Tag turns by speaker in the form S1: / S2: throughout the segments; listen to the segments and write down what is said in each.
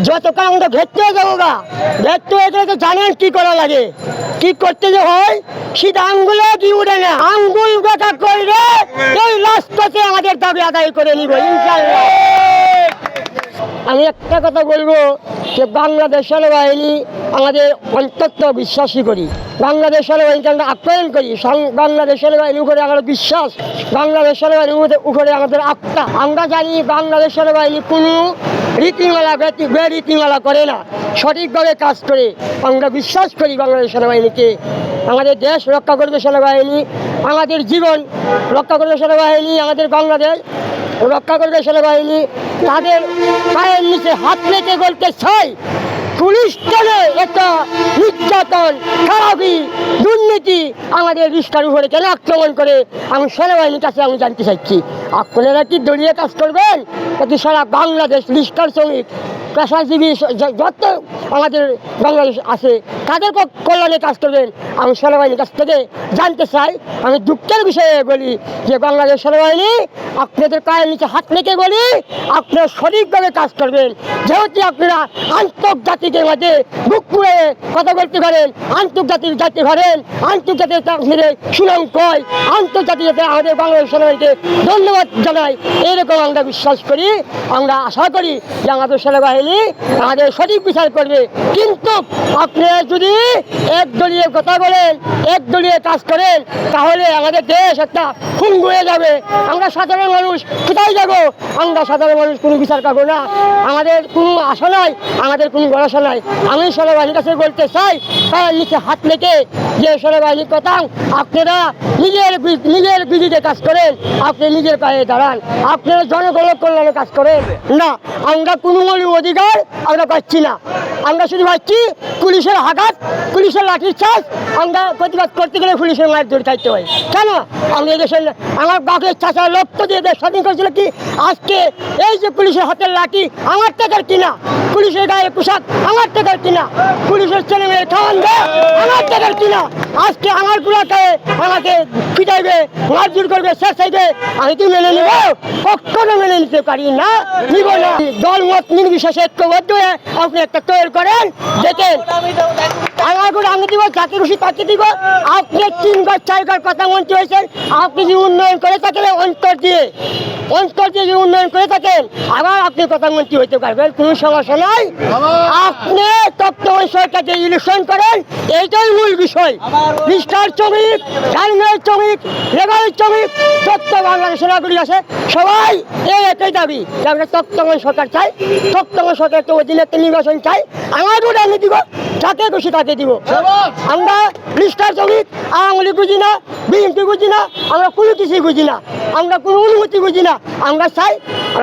S1: যতক্ষণ আমরা ঘেরতে যাবো গা ঘেরতে তো জানেন কি করা লাগে, কি করতে যে হয় সেটা আঙ্গুলে কি উঠে না, আঙ্গুল কথা করলে এই রাস্তাতে আমাদের দাবি আদায় করে নিব ইনশাআল্লাহ। আমি একটা কথা বলবো যে বাংলাদেশ সেনাবাহিনী আমাদের অন্তত বিশ্বাসী করি, বাংলাদেশ সেনাবাহিনীকে আমরা আপ্যায়ন করি, বাংলাদেশ সেনাবাহিনীর উপরে আমাদের বিশ্বাস, বাংলাদেশ সেনাবাহিনীর উপরে আমাদের আস্থা। আমরা জানি বাংলাদেশ সেনাবাহিনী কোনো রীতিমালা বেরীতিমালা করে না, সঠিকভাবে কাজ করে। আমরা বিশ্বাস করি বাংলাদেশ সেনাবাহিনীকে, আমাদের দেশ রক্ষা করবে সেনাবাহিনী, আমাদের জীবন রক্ষা করবে সেনাবাহিনী, আমাদের বাংলাদেশ রক্ষা করবে সেনাবাহিনী। তাদের পায়ের নিচে হাত রেখে বলতে চাই, পুলিশ চলে একটা নির্যাতন, খারাপি, দুর্নীতি আমাদের রিস্কার উপরে কেন আক্রমণ করে? আমি সেনাবাহিনীর কাছে আমি জানতে চাইছি, আপনারা কি দলীয় কাজ করবেন নাকি সারা বাংলাদেশ রিস্কার শ্রমিক পেশাজীবী যত আমাদের বাংলাদেশ আছে তাদের কল্যাণে কাজ করবেন? আমি সেনাবাহিনীর কাছ থেকে জানতে চাই। আমি দুঃখের বিষয়ে বলি যে বাংলাদেশ সেনাবাহিনী আপনাদের পায়ের নিচে হাত রেখে বলি, আপনারা সঠিকভাবে কাজ করবেন। যেহেতু আপনারা আন্তর্জাতিকের মাঝে বুক পুড়ে কথা বলতে পারেন, আন্তর্জাতিক যাতে পারেন, আন্তর্জাতিক সুনাম কয়, আন্তর্জাতিক আমাদের বাংলাদেশ সেনাবাহিনীকে ধন্যবাদ জানাই, এরকম আমরা বিশ্বাস করি। আমরা আশা করি যে আমাদের সেনাবাহিনী আমাদের সঠিক বিচার করবে। কিন্তু আপনারা যদি একদলীয় কথা বলেন, একদলীয় কাজ করেন, তাহলে আমাদের দেশ একটা খুন হয়ে যাবে। আমরা সাধারণ মানুষ কোথায় যাব? আমরা সাধারণ মানুষ কোনো বিচার পাবো না, আমাদের কোনো আশা নাই, আমাদের কোনো ভরসা নাই। আমি সেনাবাহিনীর কাছে বলতে চাই, তার নিচে হাত রেখে যে সেনাবাহিনীর কথা, আপনারা নিজের বিরুদ্ধে কাজ করেন, আপনি নিজের পায়ে দাঁড়ান, আপনারা জনগণের কল্যাণে কাজ করেন না। আমরা কোনো অধিকার আমরা পাচ্ছি না, আমরা শুধু পাচ্ছি পুলিশের আঘাত, পুলিশের লাঠির চাষ। আমরা প্রতিবাদ করতে গেলে পুলিশের মায়ের দৌড় খাইতে হয়। কেন? আমি দেশের আমার বাপের চাষা লক্ষ্য দিয়ে দেশ স্বাধীন করেছিল কি? আজকে এই যে পুলিশের হাতের লাঠি আমার টাকার কিনা, পুলিশের গায়ে পোশাক আমার টাকার কিনা, পুলিশের ছেলে মেয়ে খাওয়ান দেয় আমার টাকার কিনা। আজকে আমার গুলাকে আমাকে পিটাইবে, মারধর করবে, শেষ চাইবে, আমি কি মেনে নেব? কখনো মেনে নিতে পারি না, নিব না। দল মত নির্বিশেষে ঐক্যবদ্ধ হয়ে আপনি একটা তৈরি করেন, দেখেন আমার করে আমি দিব, যাকে খুশি তাকে দিব। আপনি 3 বার 4 বার কথা মন্ত্রী হয়েছেন, আপনি যে উন্নয়ন করে থাকেন অন্তর দিয়ে যে উন্নয়ন করে থাকেন, আবার আপনি প্রধানমন্ত্রী হইতে পারবেন, কোনো সমস্যা নাই। আপনি তত্ত্বাবধায়ক সরকারকে ইলেকশন করেন, এইটাই মূল বিষয়। রিস্টার শ্রমিক, গার্মেন্টস শ্রমিক, লেবার শ্রমিক, যত বাংলাদেশের নাগরিক আছে সবাই এই একই দাবি যে আমরা তত্ত্বাবধায়ক সরকার চাই, তত্ত্বাবধায়ক সরকারকে অধীনে একটা নির্বাচন চাই। আমার ভোট আমি দিব, যাকে খুশি তাকে দিব। আমরা রিস্টার শ্রমিক আওয়ামী লীগ বুঝি না, বিএনপি বুঝি না, আমরা কোনো কিছুই বুঝি না, আমরা কোনো অনুমতি বুঝি না। আমরা চাই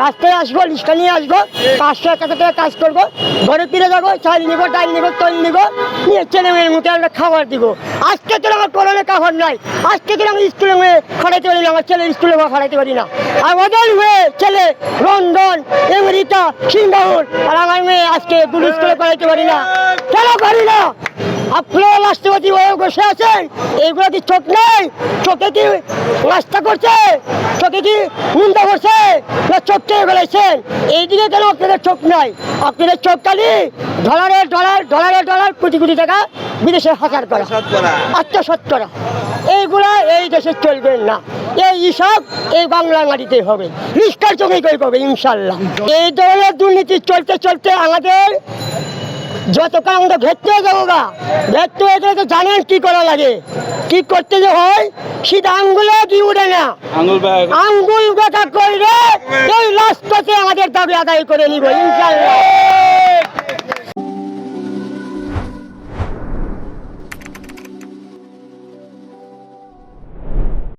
S1: রাস্তায় আসবো, রিক্সা নিয়ে আসবো, 500 টাকা কাজ করবো, ঘরে ফিরে যাবো, চাল নিবো, ডাল নিবো, তৈল নিবো, নিয়ে ছেলে মেয়ের মুখে আমরা খাবার দিব। আজকে তো আমার পড়ালে খাবার নাই, আজকে তো আমি স্কুলে মেয়ে খাড়াইতে পারি না, আমার ছেলে স্কুলে খাড়াইতে পারি না। আর ওদের মেয়ে ছেলে লন্ডন, আমেরিকা, সিঙ্গাপুর, আর আমার মেয়ে আজকে গুরু স্কুলে পড়াইতে পারি না। কেন পারি না? আপনারা রাষ্ট্রপতি হয়ে বসে আছেন, এইগুলো কি চোখ নেই? চোখে কি রাস্তা করছে? চোখে কি নিন্দা করছে? না চোখকে গেলেছেন? এইদিকে কেন আপনাদের চোখ নাই? আপনাদের চোখ খালি ডলারের কোটি কোটি টাকা বিদেশে হাজার করা, আত্মসাৎ করা, এইগুলা এই দেশে চলবে না। এই হিসাব এই বাংলার মাটিতে হবে, রিস্কার চোখে হবে ইনশাল্লাহ। এই ধরনের দুর্নীতি চলতে চলতে আমাদের যতক্ষণ আমরা ঘেরতে যাবো গা ঘেরতে তো জানেন কি করা লাগে, কি করতে যে হয় সেটা আঙ্গুলে কি উঠে না, আঙ্গুল কথা করলে এই রাস্তাতে আমাদের দাবি আদায় করে নিব ইনশাল্লাহ।